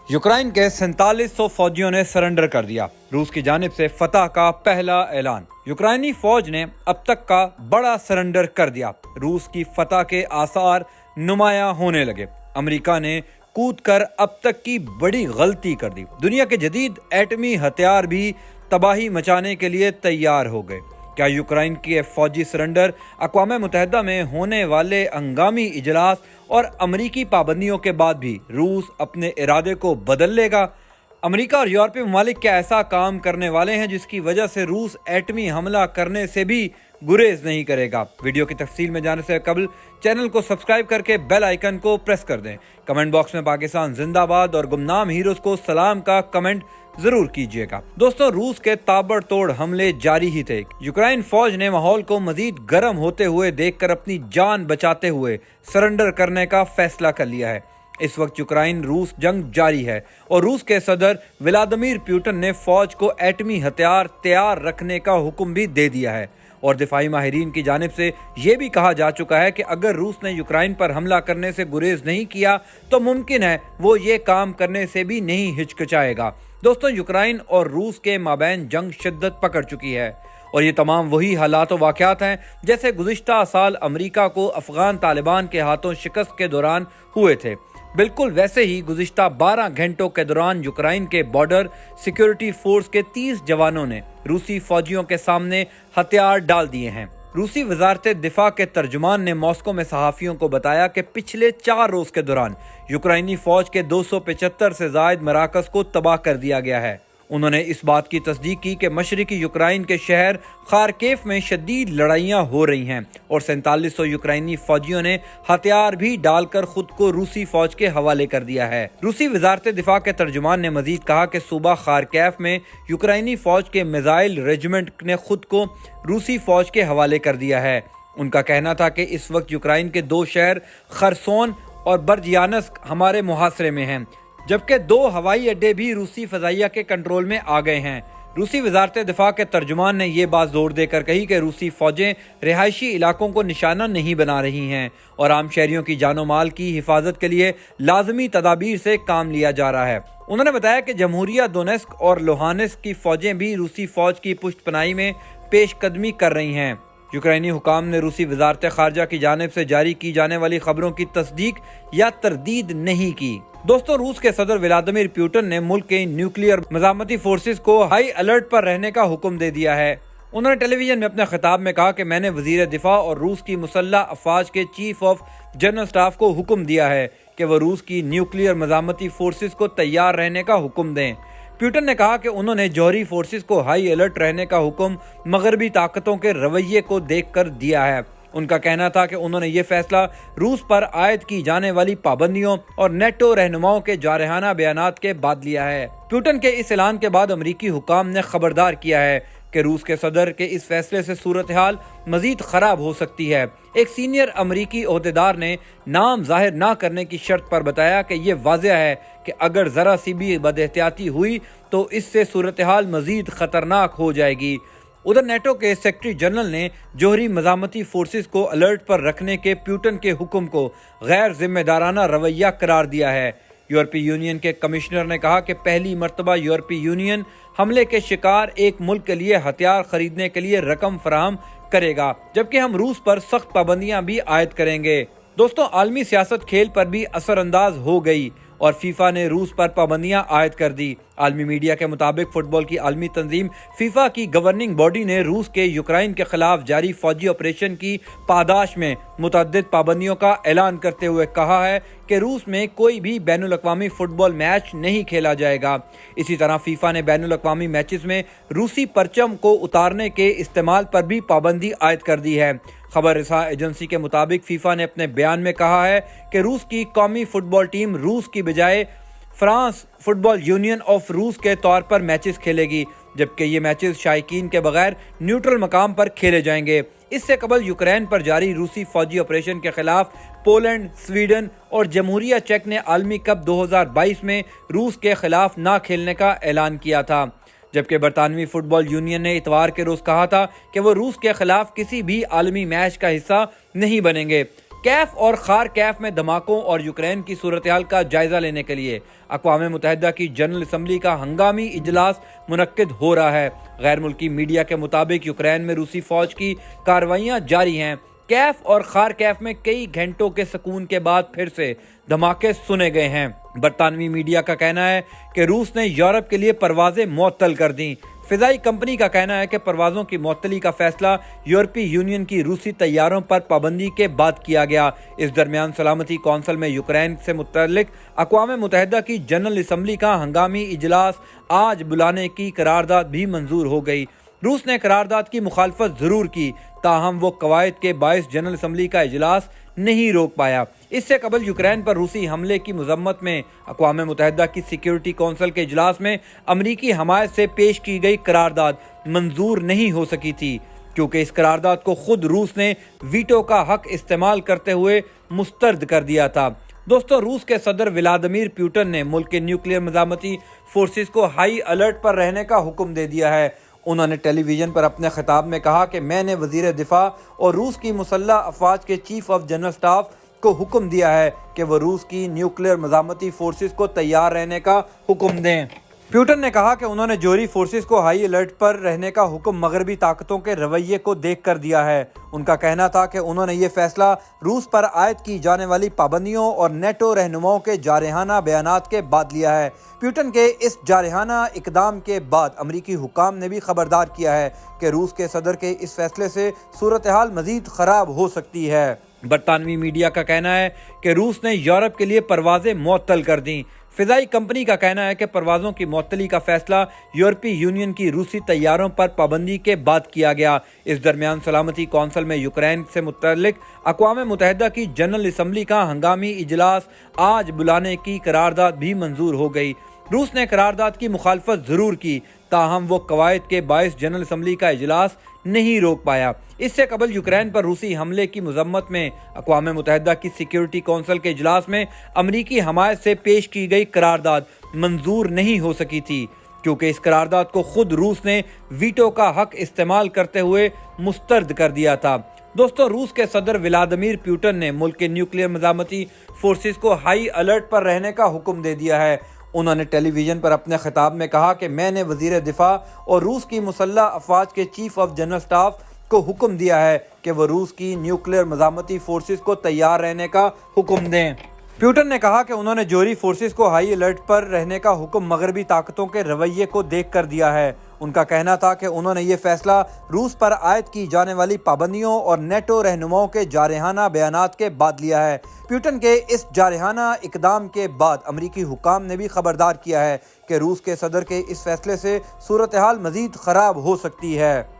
Ukraine के 4700 फौजियों ने सरेंडर कर दिया। रूस की जानिब से फतह का पहला ऐलान। यूक्रेनी फौज ने अब तक का बड़ा सरेंडर कर दिया। रूस की फतह के आसार नुमायां होने लगे। अमेरिका ने कूद कर अब तक की बड़ी गलती कर दी। दुनिया के जदीद एटमी हथियार भी तबाही मचाने के लिए तैयार हो गए। क्या यूक्रेन की फौजी सरेंडर अक़वाम मुत्तहिदा में होने वाले हंगामी इजलास और अमरीकी पाबंदियों के बाद भी रूस अपने इरादे को बदल लेगा? अमेरिका और यूरोपीय ममालिक क्या ऐसा काम करने वाले हैं जिसकी वजह से रूस एटमी हमला करने से भी गुरेज नहीं करेगा? वीडियो की तफसील में जाने से कबल चैनल को सब्सक्राइब करके बेल आइकन को प्रेस कर दें। कमेंट बॉक्स में पाकिस्तान जिंदाबाद और गुमनाम हीरोज को सलाम का कमेंट जरूर कीजिएगा। दोस्तों, रूस के ताबड़तोड़ हमले जारी ही थे। यूक्रेन फौज ने माहौल को मजीद गर्म होते हुए देखकर अपनी जान बचाते हुए सरेंडर करने का फैसला कर लिया है। इस वक्त यूक्रेन रूस जंग जारी है और रूस के सदर व्लादिमीर पुतिन ने फौज को एटमी हथियार तैयार रखने का हुक्म भी दे दिया है और दिफाई माहिरीन की जानिब से ये भी कहा जा चुका है कि अगर रूस ने यूक्रेन पर हमला करने से गुरेज नहीं किया तो मुमकिन है वो ये काम करने से भी नहीं हिचकिचाएगा। दोस्तों, यूक्रेन और रूस के माबैन जंग शिद्दत पकड़ चुकी है और ये तमाम वही हालात और वाक़यात हैं जैसे गुज़िश्ता साल अमेरिका को अफगान तालिबान के हाथों शिकस्त के दौरान हुए थे। बिल्कुल वैसे ही गुज़िश्ता 12 घंटों के दौरान यूक्रेन के बॉर्डर सिक्योरिटी फोर्स के 30 जवानों ने रूसी फौजियों के सामने हथियार डाल दिए हैं। रूसी वजारत दिफा के तर्जुमान ने मॉस्को में सहाफ़ियों को बताया कि पिछले 4 रोज के दौरान यूक्रेनी फौज के 275 से ज़ायद मराकज़ को तबाह कर दिया गया है। उन्होंने इस बात की तस्दीक की कि मशरकी यूक्रेन के शहर खारकेफ में शदीद लड़ाइयाँ हो रही हैं और 4700 यूक्रेनी फौजियों ने हथियार भी डालकर खुद को रूसी फौज के हवाले कर दिया है। रूसी वजारत दिफा के तर्जुमान ने मजीद कहा कि सूबा खारकेफ में यूक्रेनी फौज के मिसाइल रेजिमेंट ने खुद को रूसी फौज के हवाले कर दिया है। उनका कहना था कि इस वक्त यूक्रेन के 2 शहर खरसोन और बर्जियानस्क हमारे मुहासरे में हैं, जबकि 2 हवाई अड्डे भी रूसी फजाइया के कंट्रोल में आ गए हैं। रूसी वजारत दिफा के तर्जुमान ने यह बात जोर देकर कही कि रूसी फौजें रिहायशी इलाकों को निशाना नहीं बना रही हैं और आम शहरियों की जानो माल की हिफाजत के लिए लाजमी तदाबीर से काम लिया जा रहा है। उन्होंने बताया कि जमहूरिया दोनेस्क और लोहानिस्क की फौजें भी रूसी फौज की पुष्टपनाही में पेशकदमी कर रही हैं। यूक्रेनी हुकाम ने रूसी वजारत खारजा की जानिब से जारी की जाने वाली खबरों की तस्दीक या तरदीद नहीं की। दोस्तों, रूस के सदर व्लादिमीर पुतिन ने मुल्क के न्यूक्लियर मज़ामती फोर्सेस को हाई अलर्ट पर रहने का हुक्म दे दिया है। उन्होंने टेलीविजन में अपने खिताब में कहा कि मैंने वजीर दिफा और रूस की मुसल्लह अफवाज के चीफ ऑफ जनरल स्टाफ को हुक्म दिया है कि वह रूस की न्यूक्लियर मज़ामती फोर्सेस को तैयार रहने का हुक्म दें। पुतिन ने कहा कि उन्होंने जौहरी फोर्सेस को हाई अलर्ट रहने का हुक्म मगरबी ताकतों के रवैये को देखकर दिया है। उनका कहना था कि उन्होंने ये फैसला रूस पर आयद की जाने वाली पाबंदियों और नेटो रहनुमाओं के जारहाना बयानात के बाद लिया है। पुतिन के इस ऐलान के बाद अमरीकी हुकाम ने खबरदार किया है कि रूस के सदर के इस फैसले से सूरत हाल मजीद खराब हो सकती है। एक सीनियर अमरीकी ओहदेदार ने नाम जाहिर ना करने की शर्त पर बताया कि यह वाज़ेह है कि अगर जरा सी भी बदएहतियाती हुई तो इससे सूरत हाल मजीद खतरनाक हो जाएगी। उधर नेटो के सेक्रेटरी जनरल ने जौहरी मज़ामती फोर्सेस को अलर्ट पर रखने के पुतिन के हुक्म को गैर जिम्मेदाराना रवैया करार दिया है। यूरोपीय यूनियन के कमिश्नर ने कहा कि पहली मर्तबा यूरोपीय यूनियन हमले के शिकार एक मुल्क के लिए हथियार खरीदने के लिए रकम फराहम करेगा, जबकि हम रूस पर सख्त पाबंदियां भी आयद करेंगे। दोस्तों, आलमी सियासत खेल पर भी असरअंदाज हो गई और फीफा ने रूस पर पाबंदियां आयद कर दी। आलमी मीडिया के मुताबिक फुटबॉल की आलमी तंजीम फीफा की गवर्निंग बॉडी ने रूस के यूक्रेन के खिलाफ जारी फौजी ऑपरेशन की पादाश में मुतअद्दिद पाबंदियों का ऐलान करते हुए कहा है कि रूस में कोई भी बैनुल अक़वामी फुटबॉल मैच नहीं खेला जाएगा। इसी तरह फीफा ने बैनुल अक़वामी मैचेस में रूसी परचम को उतारने के इस्तेमाल पर भी पाबंदी आयद कर दी है। खबर रसा एजेंसी के मुताबिक फीफा ने अपने बयान में कहा है कि रूस की कौमी फुटबॉल टीम रूस की बजाय फ्रांस फुटबॉल यूनियन ऑफ रूस के तौर पर मैचेस खेलेगी, जबकि ये मैचेस शायकीन के बगैर न्यूट्रल मकाम पर खेले जाएंगे। इससे कबल यूक्रेन पर जारी रूसी फौजी ऑपरेशन के खिलाफ पोलैंड, स्वीडन और जमहूरिया चेक ने आलमी कप 2022 में रूस के खिलाफ ना खेलने का ऐलान किया था, जबकि बरतानवी फुटबॉल यूनियन ने इतवार के रोज कहा था कि वो रूस के खिलाफ किसी भी आलमी मैच का हिस्सा नहीं बनेंगे। کیف اور خارکیف میں دھماکوں اور یوکرین کی صورتحال کا جائزہ لینے کے لیے اقوام متحدہ کی جنرل اسمبلی کا ہنگامی اجلاس منعقد ہو رہا ہے۔ غیر ملکی میڈیا کے مطابق یوکرین میں روسی فوج کی کارروائیاں جاری ہیں۔ کیف اور خارکیف میں کئی گھنٹوں کے سکون کے بعد پھر سے دھماکے سنے گئے ہیں۔ برطانوی میڈیا کا کہنا ہے کہ روس نے یورپ کے لیے پروازیں معطل کر دیں۔ فضائی کمپنی کا کہنا ہے کہ پروازوں کی معطلی کا فیصلہ یورپی یونین کی روسی طیاروں پر پابندی کے بعد کیا گیا۔ اس درمیان سلامتی کونسل میں یوکرین سے متعلق اقوام متحدہ کی جنرل اسمبلی کا ہنگامی اجلاس آج بلانے کی قرارداد بھی منظور ہو گئی۔ روس نے قرارداد کی مخالفت ضرور کی، تاہم وہ قواعد کے باعث جنرل اسمبلی کا اجلاس نہیں روک پایا۔ اس سے قبل یوکرین پر روسی حملے کی مذمت میں اقوام متحدہ کی سیکیورٹی کونسل کے اجلاس میں امریکی حمایت سے پیش کی گئی قرارداد منظور نہیں ہو سکی تھی، کیونکہ اس قرارداد کو خود روس نے ویٹو کا حق استعمال کرتے ہوئے مسترد کر دیا تھا۔ دوستوں، روس کے صدر ولادیمیر پوٹن نے ملک کے نیوکلیئر مزاحمتی فورسز کو ہائی الرٹ پر رہنے کا حکم دے دیا ہے۔ انہوں نے ٹیلی ویژن پر اپنے خطاب میں کہا کہ میں نے وزیر دفاع اور روس کی مسلح افواج کے چیف آف جنرل اسٹاف کو حکم دیا ہے کہ وہ روس کی نیوکلیئر مزاحمتی فورسز کو تیار رہنے کا حکم دیں۔ پوٹن نے کہا کہ انہوں نے جوہری فورسز کو ہائی الرٹ پر رہنے کا حکم مغربی طاقتوں کے رویے کو دیکھ کر دیا ہے۔ ان کا کہنا تھا کہ انہوں نے یہ فیصلہ روس پر عائد کی جانے والی پابندیوں اور نیٹو رہنماؤں کے جارحانہ بیانات کے بعد لیا ہے۔ پوٹن کے اس جارحانہ اقدام کے بعد امریکی حکام نے بھی خبردار کیا ہے کہ روس کے صدر کے اس فیصلے سے صورتحال مزید خراب ہو سکتی ہے۔ برطانوی میڈیا کا کہنا ہے کہ روس نے یورپ کے لیے پروازیں معطل کر دیں۔ فضائی کمپنی کا کہنا ہے کہ پروازوں کی معطلی کا فیصلہ یورپی یونین کی روسی طیاروں پر پابندی کے بعد کیا گیا۔ اس درمیان سلامتی کونسل میں یوکرین سے متعلق اقوام متحدہ کی جنرل اسمبلی کا ہنگامی اجلاس آج بلانے کی قرارداد بھی منظور ہو گئی۔ روس نے قرارداد کی مخالفت ضرور کی، تاہم وہ قواعد کے باعث جنرل اسمبلی کا اجلاس نہیں روک پایا۔ اس سے قبل یوکرین پر روسی حملے کی مذمت میں اقوام متحدہ کی سیکیورٹی کونسل کے اجلاس میں امریکی حمایت سے پیش کی گئی قرارداد منظور نہیں ہو سکی تھی، کیونکہ اس قرارداد کو خود روس نے ویٹو کا حق استعمال کرتے ہوئے مسترد کر دیا تھا۔ دوستوں، روس کے صدر ولادیمیر پوٹن نے ملک کے نیوکلیئر مزاحمتی فورسز کو ہائی الرٹ پر رہنے کا حکم دے دیا ہے۔ انہوں نے ٹیلی ویژن پر اپنے خطاب میں کہا کہ میں نے وزیر دفاع اور روس کی مسلح افواج کے چیف آف جنرل اسٹاف کو حکم دیا ہے کہ وہ روس کی نیوکلیئر مزاحمتی فورسز کو تیار رہنے کا حکم دیں۔ پوٹن نے کہا کہ انہوں نے جوہری فورسز کو ہائی الرٹ پر رہنے کا حکم مغربی طاقتوں کے رویے کو دیکھ کر دیا ہے۔ ان کا کہنا تھا کہ انہوں نے یہ فیصلہ روس پر عائد کی جانے والی پابندیوں اور نیٹو رہنماؤں کے جارحانہ بیانات کے بعد لیا ہے۔ پوٹن کے اس جارحانہ اقدام کے بعد امریکی حکام نے بھی خبردار کیا ہے کہ روس کے صدر کے اس فیصلے سے صورتحال مزید خراب ہو سکتی ہے۔